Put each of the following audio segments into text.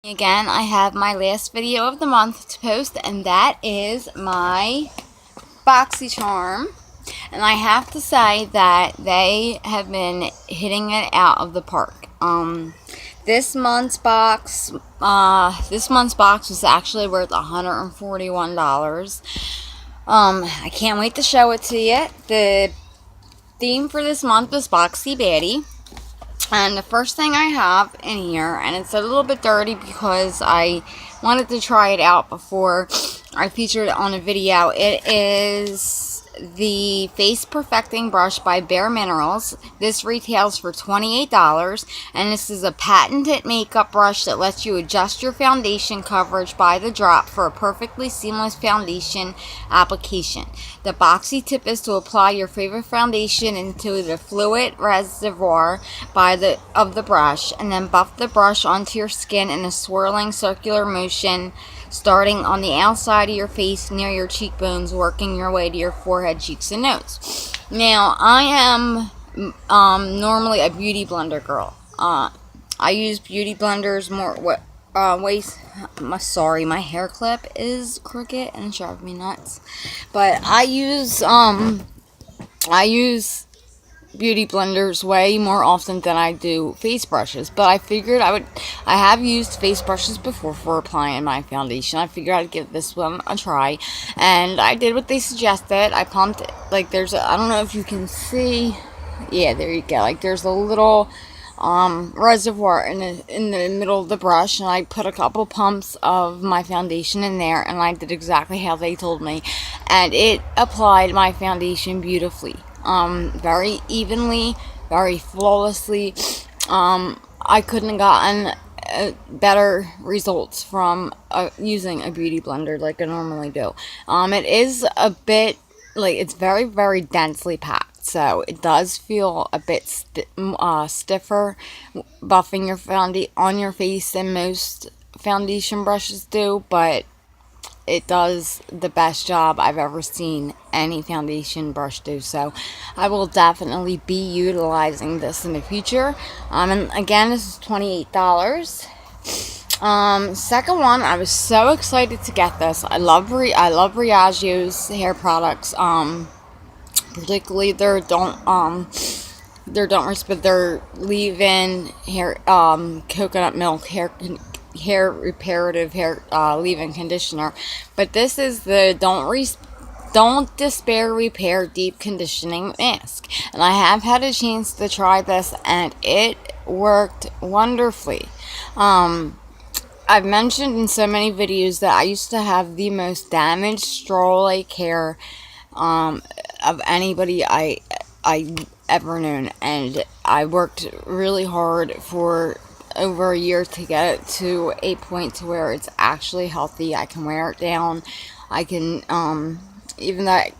Again, I have my last video of the month to post, and that is my Boxycharm. And I have to say that they have been hitting it out of the park. This month's box was actually worth $141. I can't wait to show it to you. The theme for this month is Boxy Baddie. And the first thing I have in here, and it's a little bit dirty because I wanted to try it out before I featured it on a video. It is the Face Perfecting Brush by Bare Minerals. This retails for $28, and this is a patented makeup brush that lets you adjust your foundation coverage by the drop for a perfectly seamless foundation application. The boxy tip is to apply your favorite foundation into the fluid reservoir of the brush, and then buff the brush onto your skin in a swirling circular motion, starting on the outside of your face near your cheekbones, working your way to your forehead, cheeks, and nose. Now, I am normally a beauty blender girl. I use beauty blenders more. Sorry, my hair clip is crooked and it's driving me nuts. But I use beauty blenders way more often than I do face brushes, but I figured I have used face brushes before for applying my foundation. I figured I'd give this one a try, and I did what they suggested. I pumped, like, I don't know if you can see, yeah, there you go, like there's a little reservoir in the middle of the brush, and I put a couple pumps of my foundation in there, and I did exactly how they told me, and it applied my foundation beautifully. Very evenly, very flawlessly. I couldn't have gotten better results from using a beauty blender like I normally do. It is a bit, like, it's very, very densely packed, so it does feel a bit stiffer buffing your on your face than most foundation brushes do, but it does the best job I've ever seen any foundation brush do. So I will definitely be utilizing this in the future. And again, this is $28. Second one, I was so excited to get this. I love Riaggio's hair products. Particularly their leave-in hair, coconut milk hair reparative hair leave-in conditioner. But this is the Don't Despair Repair Deep Conditioning Mask, and I have had a chance to try this, and it worked wonderfully. I've mentioned in so many videos that I used to have the most damaged straw-like hair of anybody I ever known, and I worked really hard for over a year to get it to a point to where it's actually healthy. I can wear it down. I can, even that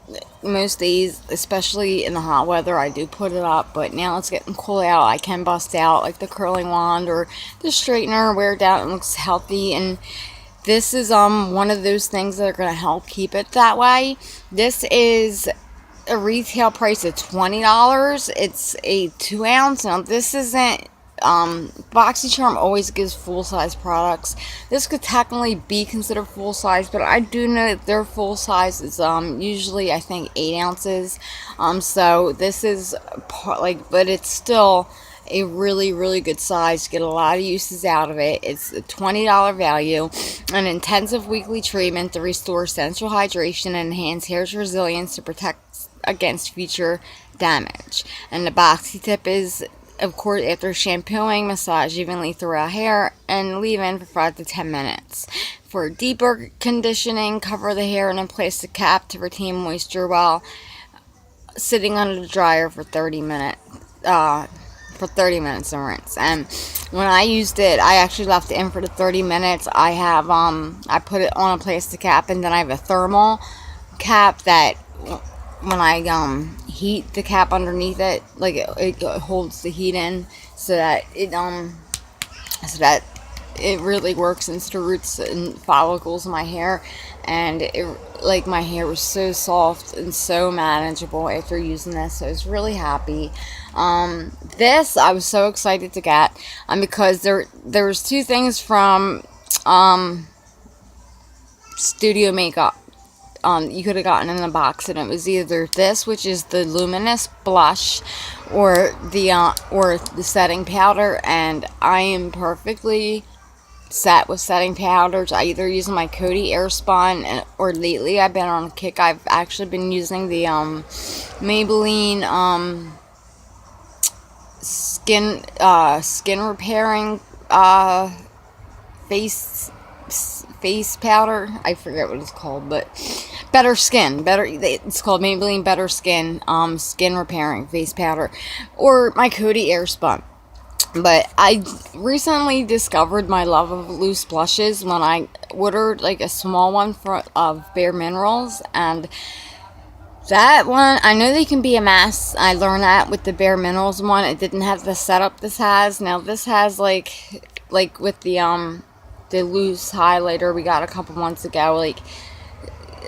most days, especially in the hot weather, I do put it up, but now it's getting cool out. I can bust out like the curling wand or the straightener, wear it down, it looks healthy, and this is one of those things that are going to help keep it that way. This is a retail price of $20. It's a 2 ounce. Now, this isn't, Boxycharm always gives full-size products. This could technically be considered full-size, but I do know that their full size is usually, I think, 8 ounces. So this is but it's still a really, really good size. Get a lot of uses out of it. It's a $20 value. An intensive weekly treatment to restore central hydration and enhance hair's resilience to protect against future damage. And the boxy tip is, of course, after shampooing, massage evenly throughout hair and leave in for 5 to 10 minutes. For deeper conditioning, cover the hair in a plastic cap to retain moisture while sitting under the dryer for 30 minutes. And rinse. And when I used it, I actually left it in for the 30 minutes. I put it on a plastic cap, and then I have a thermal cap that when I heat the cap underneath it, like it holds the heat in, so that it really works into the roots and follicles of my hair, and like my hair was so soft and so manageable after using this. So I was really happy. This I was so excited to get, because there was two things from Studio Makeup. You could have gotten in the box, and it was either this, which is the luminous blush, or the setting powder. And I am perfectly set with setting powders. I either use my Coty Airspun, or lately I've been on a kick. I've actually been using the Maybelline skin repairing face powder. I forget what it's called, but Better Skin. It's called Maybelline Better Skin skin repairing face powder, or my Coty Airspun. But I recently discovered my love of loose blushes when I ordered like a small one of Bare Minerals, and that one, I know they can be a mess. I learned that with the Bare Minerals one. It didn't have the setup this has. Now this has like with the loose highlighter we got a couple months ago, like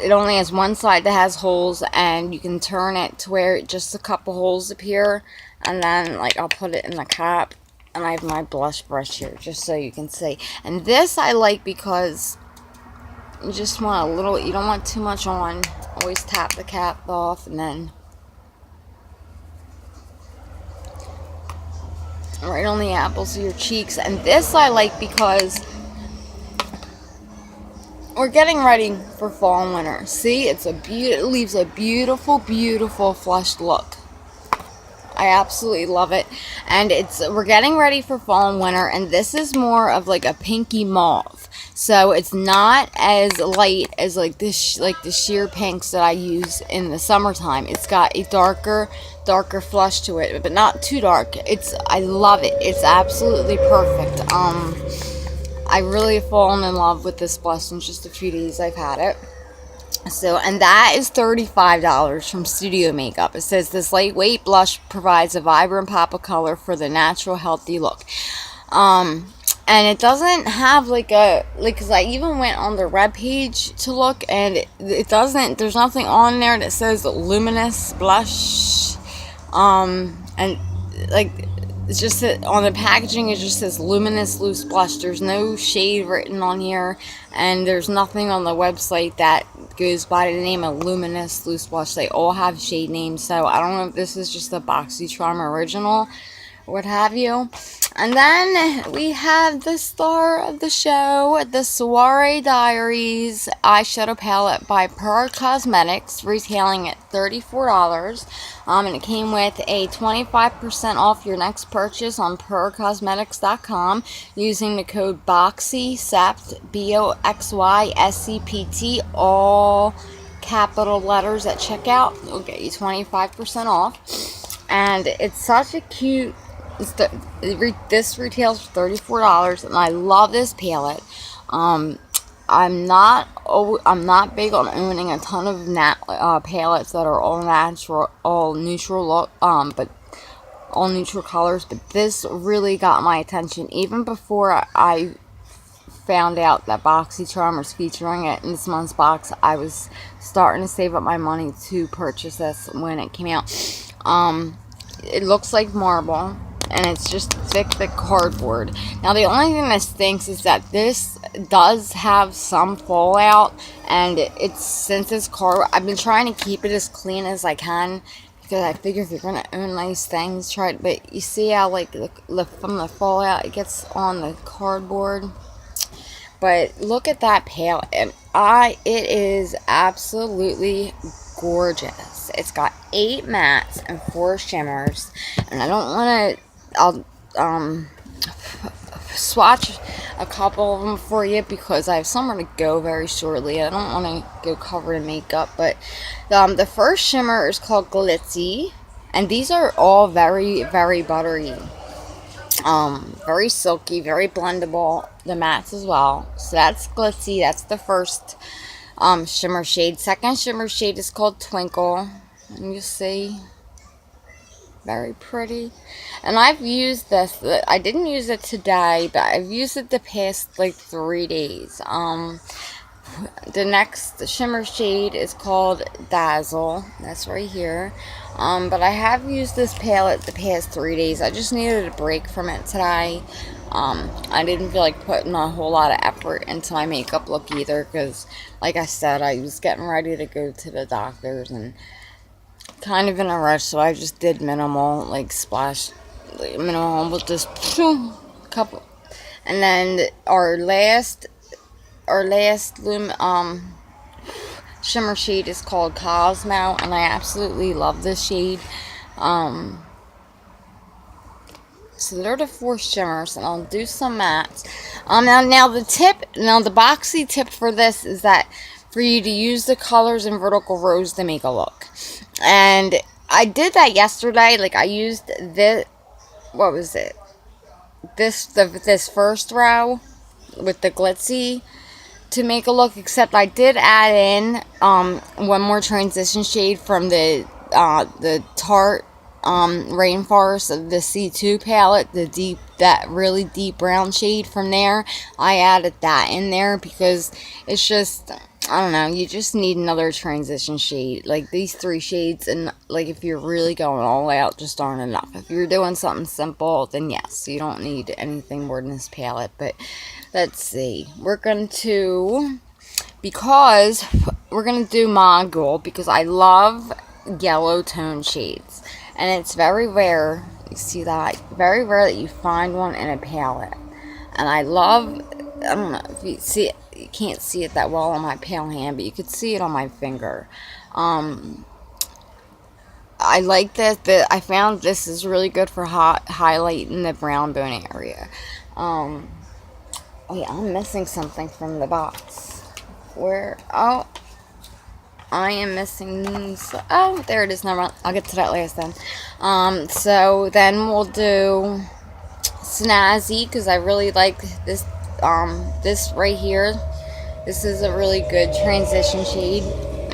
it only has one side that has holes, and you can turn it to where just a couple holes appear, and then like I'll put it in the cap, and I have my blush brush here just so you can see. And this I like because you just want a little, you don't want too much on. Always tap the cap off, and then right on the apples of your cheeks. And this I like because we're getting ready for fall and winter. See, it leaves a beautiful, beautiful flushed look. I absolutely love it. And we're getting ready for fall and winter, and this is more of like a pinky mauve. So it's not as light as like the sheer pinks that I use in the summertime. It's got a darker flush to it, but not too dark. I love it. It's absolutely perfect. I really have fallen in love with this blush in just a few days I've had it. So, and that is $35 from Studio Makeup. It says this lightweight blush provides a vibrant pop of color for the natural, healthy look. And it doesn't have because I even went on the red page to look, and it doesn't, there's nothing on there that says luminous blush. And like, it's just that on the packaging it just says luminous loose blush. There's no shade written on here, and there's nothing on the website that goes by the name of luminous loose blush. They all have shade names, so I don't know if this is just a Boxycharm original, what have you. And then we have the star of the show, the Soiree Diaries eyeshadow palette by Pura Cosmetics, retailing at $34. And it came with a 25% off your next purchase on puracosmetics.com using the code BOXYSEPT, BOXYSCPT, all capital letters at checkout. It'll get you 25% off. And it's such a cute, this retails for $34, and I love this palette. I'm not big on owning a ton of palettes that are all natural, all neutral look, but all neutral colors. But this really got my attention even before I found out that Boxycharm was featuring it in this month's box. I was starting to save up my money to purchase this when it came out. It looks like marble, and it's just thick cardboard. Now the only thing that stinks is that this does have some fallout, and since it's cardboard, I've been trying to keep it as clean as I can, because I figure if you're gonna own nice things, try it. But you see how like from the fallout it gets on the cardboard. But look at that palette, and it is absolutely gorgeous. It's got 8 mattes and 4 shimmers, and I don't want to, I'll swatch a couple of them for you because I have somewhere to go very shortly. I don't want to go covered in makeup, but the first shimmer is called Glitzy, and these are all very, very buttery, very silky, very blendable, the mattes as well. So that's Glitzy. That's the first shimmer shade. Second shimmer shade is called Twinkle, and you see Very pretty. And I've used this. I didn't use it today, but I've used it the past like 3 days. The next shimmer shade is called Dazzle. That's right here. But I have used this palette the past 3 days. I just needed a break from it today. I didn't feel like putting a whole lot of effort into my makeup look either, because, like I said, I was getting ready to go to the doctor's and kind of in a rush, so I just did minimal, like splash, like, minimal with this couple, and then our last shimmer shade is called Cosmo, and I absolutely love this shade. So they're the 4 shimmers, and I'll do some mattes. Now the boxy tip for this is that for you to use the colors in vertical rows to make a look. And I did that yesterday. Like, I used this, what was it? This first row with the glitzy to make a look, except I did add in one more transition shade from the Tarte Rainforest of the C2 palette, that really deep brown shade from there. I added that in there because it's just, I don't know, you just need another transition shade. Like, these 3 shades, and like, if you're really going all out, just aren't enough. If you're doing something simple, then yes, you don't need anything more than this palette. But let's see, because we're going to do Mogul, because I love yellow tone shades, and it's very rare, you see that, very rare that you find one in a palette. And I don't know if you see it, you can't see it that well on my pale hand, but you could see it on my finger. I like that. I found this is really good for highlighting the brown bone area. Oh yeah, I'm missing something from the box. Oh, I am missing, oh, there it is. Never mind. I'll get to that last then. So then we'll do Snazzy, because I really like this, this right here. This is a really good transition shade.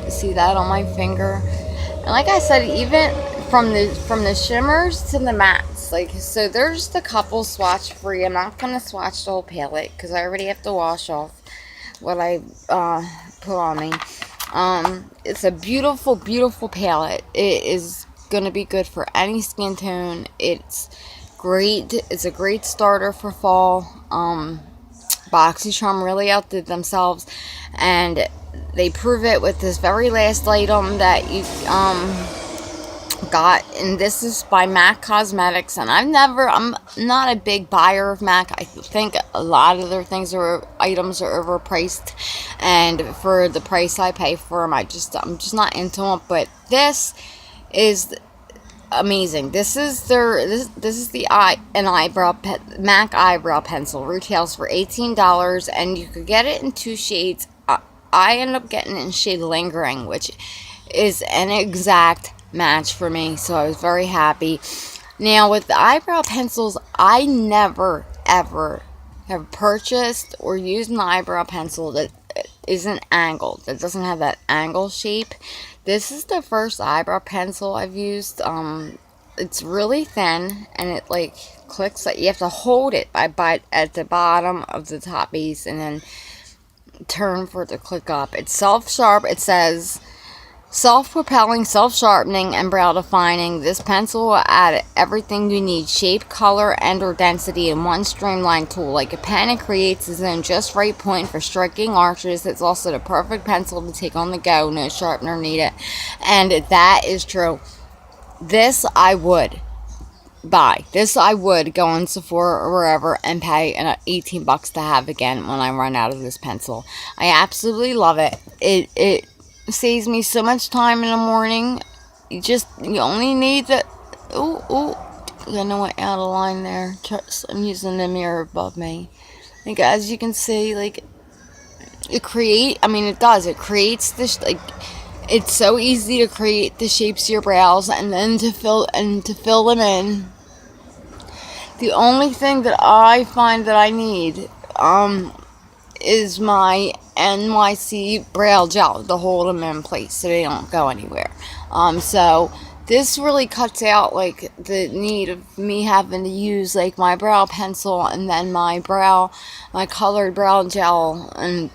See that on my finger? And like I said, even from the shimmers to the mattes, like, so there's the couple swatch free. I'm not gonna swatch the whole palette because I already have to wash off what I put on me. It's a beautiful, beautiful palette. It is gonna be good for any skin tone. It's great. It's a great starter for fall. Boxycharm really outdid themselves, and they prove it with this very last item that you got, and this is by MAC Cosmetics. And I'm not a big buyer of MAC. I think a lot of their items are overpriced, and for the price I pay for them, I'm just not into them. But this is amazing. This is the MAC eyebrow pencil. Retails for $18, and you could get it in 2 shades. I ended up getting it in shade Lingering, which is an exact match for me, so I was very happy. Now, with the eyebrow pencils, I never ever have purchased or used an eyebrow pencil that isn't angled, that doesn't have that angle shape. This is the first eyebrow pencil I've used. It's really thin, and it like clicks. Like, you have to hold it by at the bottom of the top piece, and then turn for it to click up. It's self-sharp. It says self-propelling, self-sharpening, and brow defining. This pencil will add everything you need: shape, color, and or density in one streamlined tool. Like a pen, it creates its own just right point for striking arches. It's also the perfect pencil to take on the go. No sharpener needed. And that is true. This I would buy. This I would go on Sephora or wherever and pay $18 to have again when I run out of this pencil. I absolutely love it. It saves me so much time in the morning. You only need the, I know I out of line there. I'm using the mirror above me. Like, as you can see, like, it creates this, like, it's so easy to create the shapes of your brows and then to fill them in. The only thing that I find that I need is my NYC brow gel to hold them in place so they don't go anywhere. So this really cuts out like the need of me having to use like my brow pencil and then my colored brow gel and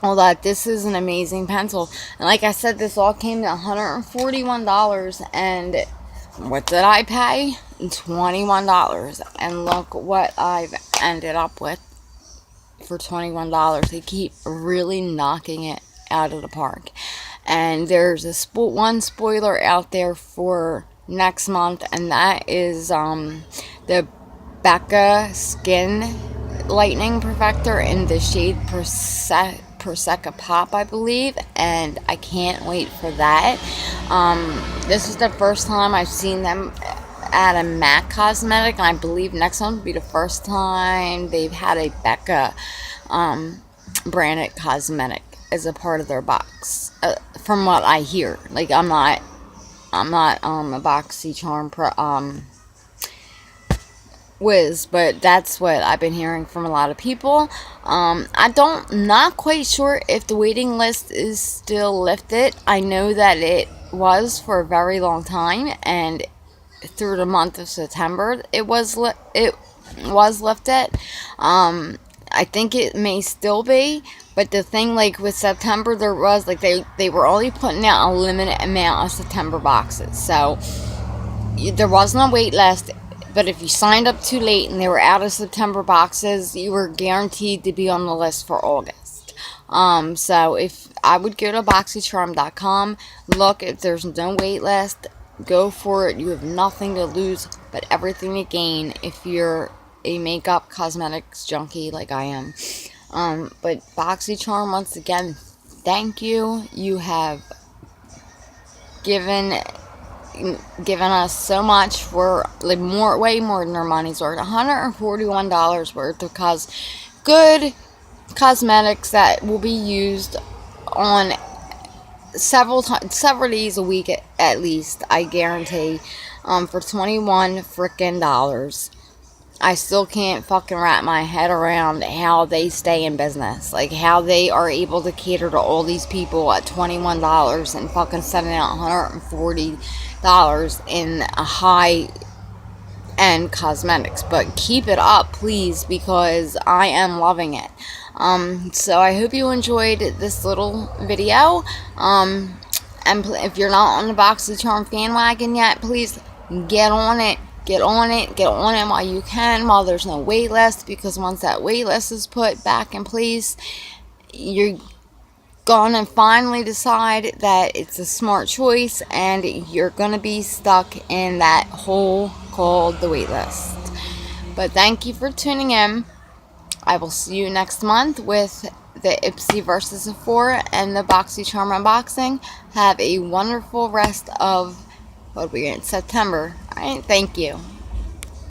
all that. This is an amazing pencil. And like I said, this all came to $141. And what did I pay? $21. And look what I've ended up with for $21. They keep really knocking it out of the park. And there's one spoiler out there for next month, and that is the Becca Skin Lightening Perfector in the shade Perseca Pop, I believe, and I can't wait for that. This is the first time I've seen them at a MAC Cosmetic, and I believe next month will be the first time they've had a Becca branded cosmetic as a part of their box. From what I hear, like I'm not a Boxycharm whiz, but that's what I've been hearing from a lot of people. Not quite sure if the waiting list is still lifted. I know that it was for a very long time, and through the month of September it was lifted. I think it may still be, but the thing, like with September, there was like they were only putting out a limited amount of September boxes, so there wasn't a wait list. But if you signed up too late and they were out of September boxes, you were guaranteed to be on the list for August. So if I would go to Boxycharm.com, look, if there's no wait list, go for it. You have nothing to lose, but everything to gain if you're a makeup cosmetics junkie like I am. But Boxycharm, once again, thank you. You have given us so much for like way more than our money's worth. $141 worth of good cosmetics that will be used on several days a week at least, I guarantee, for $21 freaking dollars. I still can't fucking wrap my head around how they stay in business. Like, how they are able to cater to all these people at $21 and fucking sending out $140 in a high-end cosmetics. But keep it up, please, because I am loving it. So I hope you enjoyed this little video. And if you're not on the Boxycharm fan wagon yet, please get on it. Get on it while you can, while there's no wait list, because once that wait list is put back in place, you're gonna finally decide that it's a smart choice, and you're gonna be stuck in that hole called the wait list. But thank you for tuning in. I will see you next month with the Ipsy versus Sephora and the Boxycharm unboxing. Have a wonderful rest of what we're in September. All right, thank you.